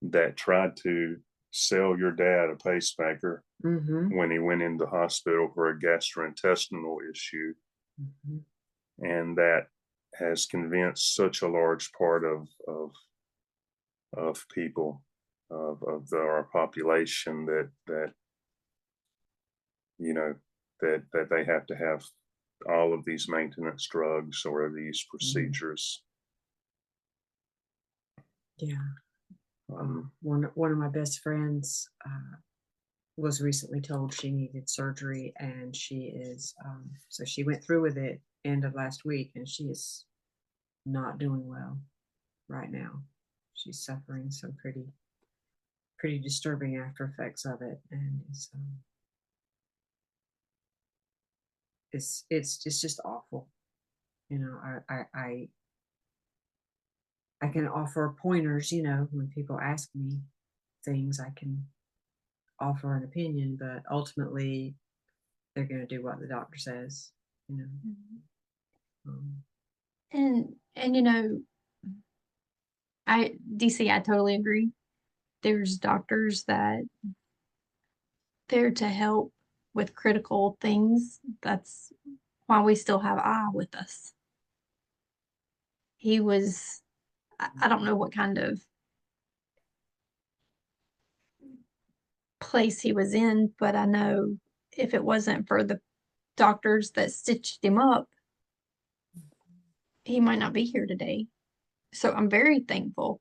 That tried to sell your dad a pacemaker Mm-hmm. when he went into hospital for a gastrointestinal issue, Mm-hmm. and that has convinced such a large part of people of our population that you know that they have to have all of these maintenance drugs or these procedures. Yeah. Um, One of my best friends was recently told she needed surgery, and she is so she went through with it end of last week, and she is not doing well right now. She's suffering some pretty disturbing after effects of it, and it's just awful. You know, I can offer pointers, you know, when people ask me things, I can offer an opinion, but ultimately they're going to do what the doctor says, you know. And you know, DC, I totally agree. There's doctors that there to help with critical things. That's why we still have I with us. He was, I don't know what kind of place he was in, but I know if it wasn't for the doctors that stitched him up, he might not be here today. So I'm very thankful.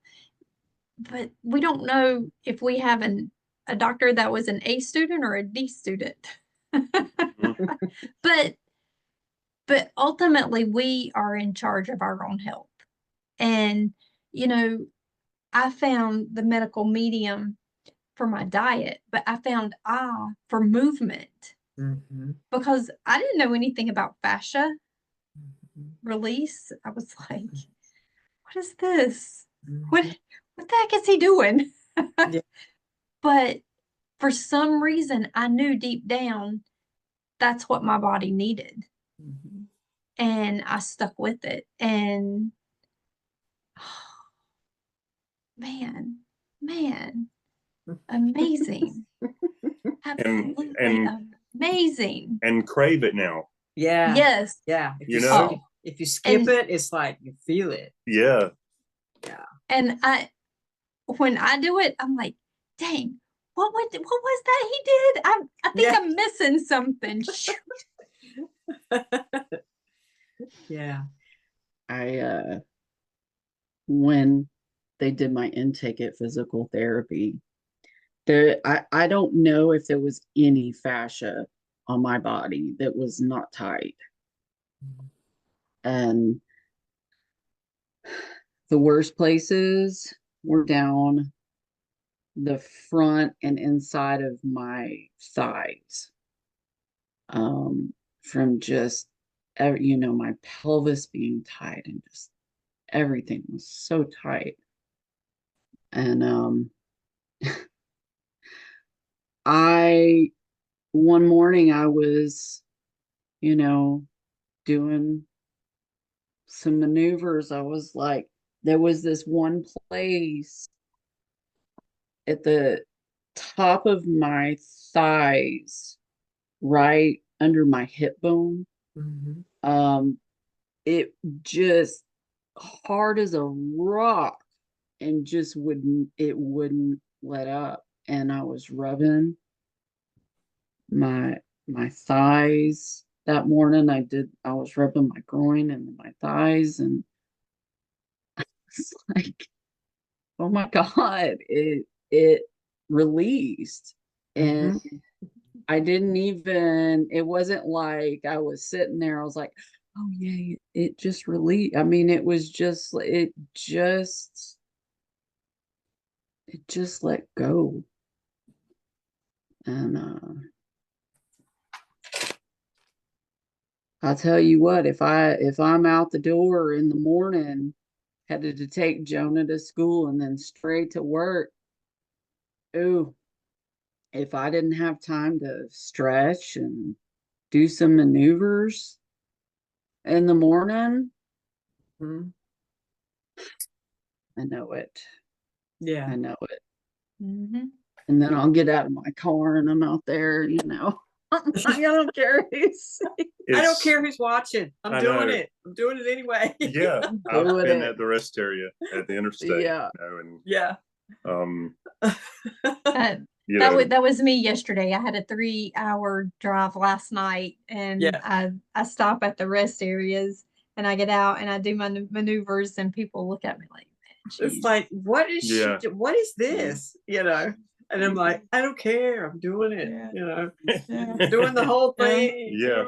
But we don't know if we have a doctor that was an A student or a D student. But ultimately we are in charge of our own health. And you know, I found the medical medium for my diet, but I found I for movement Mm-hmm. because I didn't know anything about fascia release. I was like, what is this? What the heck is he doing? Yeah. But for some reason, I knew deep down that's what my body needed. Mm-hmm. And I stuck with it. And man, amazing. Absolutely amazing. and crave it now. Yeah. Yes. Yeah. You know? If you skip And- it, it's like you feel it. Yeah. Yeah. And when I do it, I'm like, dang, what was that he did? I think Yeah. I'm missing something. Yeah. I when they did my intake at physical therapy, I don't know if there was any fascia on my body that was not tight. And the worst places were down the front and inside of my thighs. From just my pelvis being tight and just everything was so tight. And one morning I was, doing some maneuvers. I was like, there was this one place at the top of my thighs, right under my hip bone. Mm-hmm. It just hard as a rock and just wouldn't let up. And I was rubbing my thighs that morning. I was rubbing my groin and my thighs, and it's like, oh my God, it released. And it wasn't like I was sitting there, I was like, oh yeah, it just released. I mean, it just let go. And I'll tell you what, if I'm out the door in the morning, headed to take Jonah to school and then straight to work, ooh, if I didn't have time to stretch and do some maneuvers in the morning. Mhm. I know it. Yeah. I know it. Mm-hmm. And then I'll get out of my car and I'm out there, you know. I'm like, I don't care who's I don't It's- care who's watching. I'm I doing know. it. I'm doing it anyway. Yeah, I've doing been it. at the rest area at the interstate. Yeah. You know, and Yeah. you That know, was me yesterday. I had a 3-hour drive last night, and Yeah. I stop at the rest areas, and I get out and I do my maneuvers, and people look at me like, "Man, It's she's-" like, what is Yeah. she? What is this? You know? And I'm like, I don't care. I'm doing it. Yeah. You know, Yeah. doing the whole Yeah. thing. Yeah.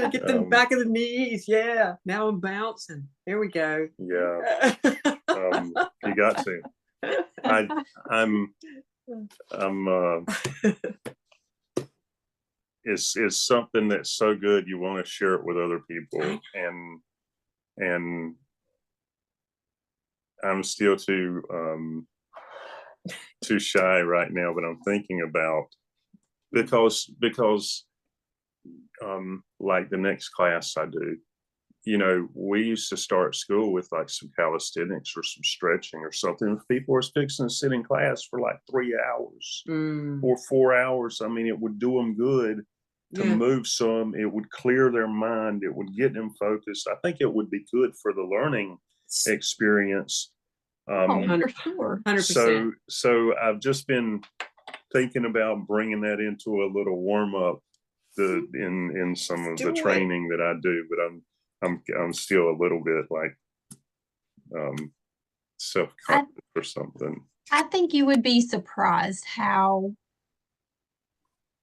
Get the back of the knees. Yeah. Now I'm bouncing. Here we go. Yeah. You got to. I'm it's something that's so good you want to share it with other people, and I'm still too shy right now, but I'm thinking about because like the next class I do, you know, we used to start school with like some calisthenics or some stretching or something. If people were fixing to sit in class for like 3 hours Mm, or 4 hours, I mean, it would do them good to yeah. move some. It would clear their mind. It would get them focused. I think it would be good for the learning experience. Oh, for sure. 100%. So I've just been thinking about bringing that into a little warm up in some of Do the it. training that I do, but I'm still a little bit like self-conscious or something. I think you would be surprised how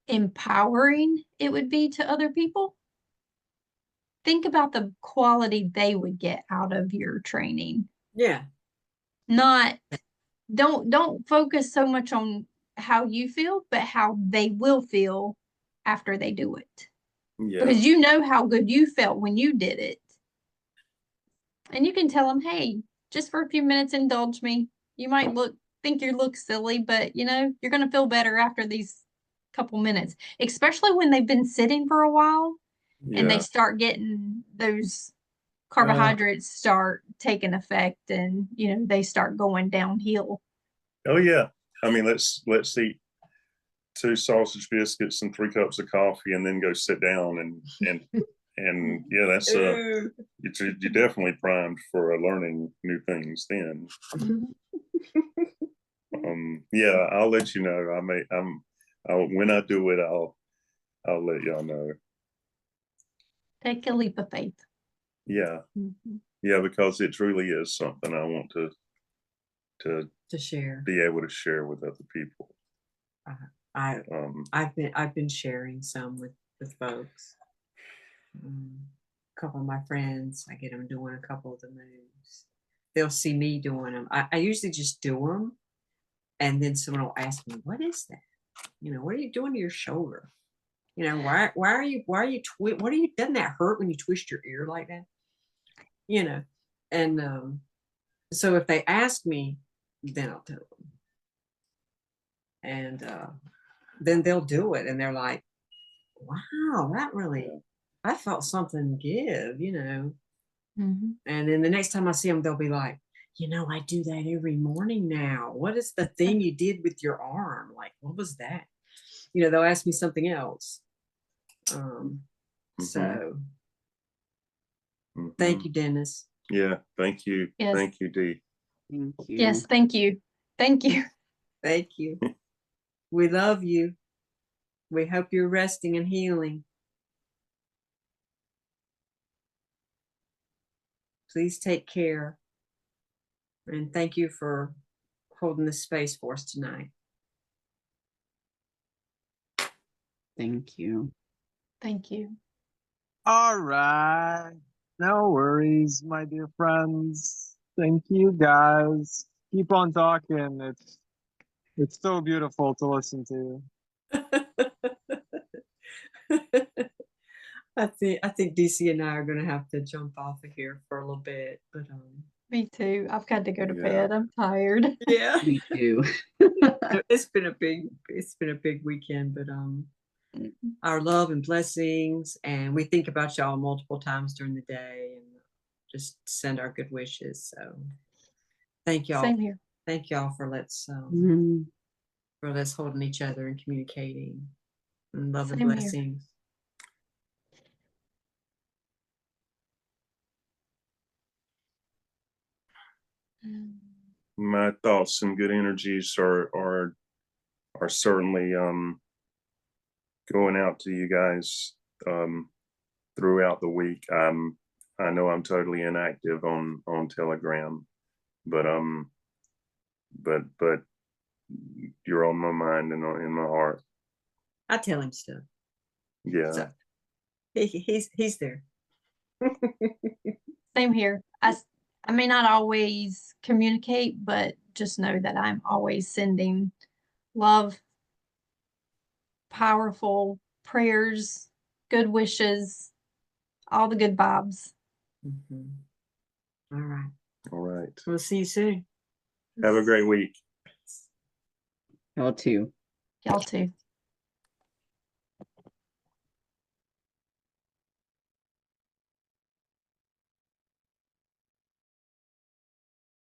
empowering it would be to other people. Think about the quality they would get out of your training. Yeah. Not don't focus so much on how you feel, but how they will feel after they do it. Yeah. Because you know how good you felt when you did it. And you can tell them, hey, just for a few minutes, indulge me. You might think you look silly, but you know, you're going to feel better after these couple minutes, especially when they've been sitting for a while and they start getting those carbohydrates start taking effect, and you know, they start going downhill. Oh yeah. I mean, let's eat 2 sausage biscuits and 3 cups of coffee and then go sit down and yeah, that's Ooh. you're definitely primed for learning new things then. Yeah, I'll let you know. When I do it, I'll let y'all know. Take a leap of faith. Yeah. Mhm. Yeah, because it truly is something I want to To share. be able to share with other people. I've been sharing some with folks. A couple of my friends, I get them doing a couple of the moves. They'll see me doing them. I usually just do them, and then someone will ask me, "What is that? You know, what are you doing to your shoulder? You know, why are you doesn't that hurt when you twist your ear like that? You know." And so if they ask me, then I'll tell them, and then they'll do it, and they're like, "Wow, that really." I felt something give, you know. Mhm. And then the next time I see them, they'll be like, you know, I do that every morning now. What is the thing you did with your arm? Like, what was that? You know, they'll ask me something else. So thank you, Dennis. Yeah, thank you. Yes. Thank you, Dee. Thank you. Yes, thank you. Thank you. Thank you. We love you. We hope you're resting and healing. Please take care. And thank you for holding this space for us tonight. Thank you. Thank you. All right. No worries, my dear friends. Thank you guys. Keep on talking. It's so beautiful to listen to. I think DC and I are gonna have to jump off of here for a little bit, but Me too. I've got to go to Yeah. bed. I'm tired. yeah, Me too. it's been a big weekend, but our love and blessings, and we think about y'all multiple times during the day and just send our good wishes. So thank y'all. Same here. Thank y'all for Mhm. let's holding each other and communicating and love and Same here. blessings. My thoughts and good energies are certainly going out to you guys throughout the week. I know I'm totally inactive on Telegram, but but you're on my mind and in my heart. I tell him stuff. Yeah. So he's there. Same here. I may not always communicate, but just know that I'm always sending love, powerful prayers, good wishes, all the good vibes. Mhm. All right. All right. We'll see you soon. Have a great week. Y'all too. Y'all too.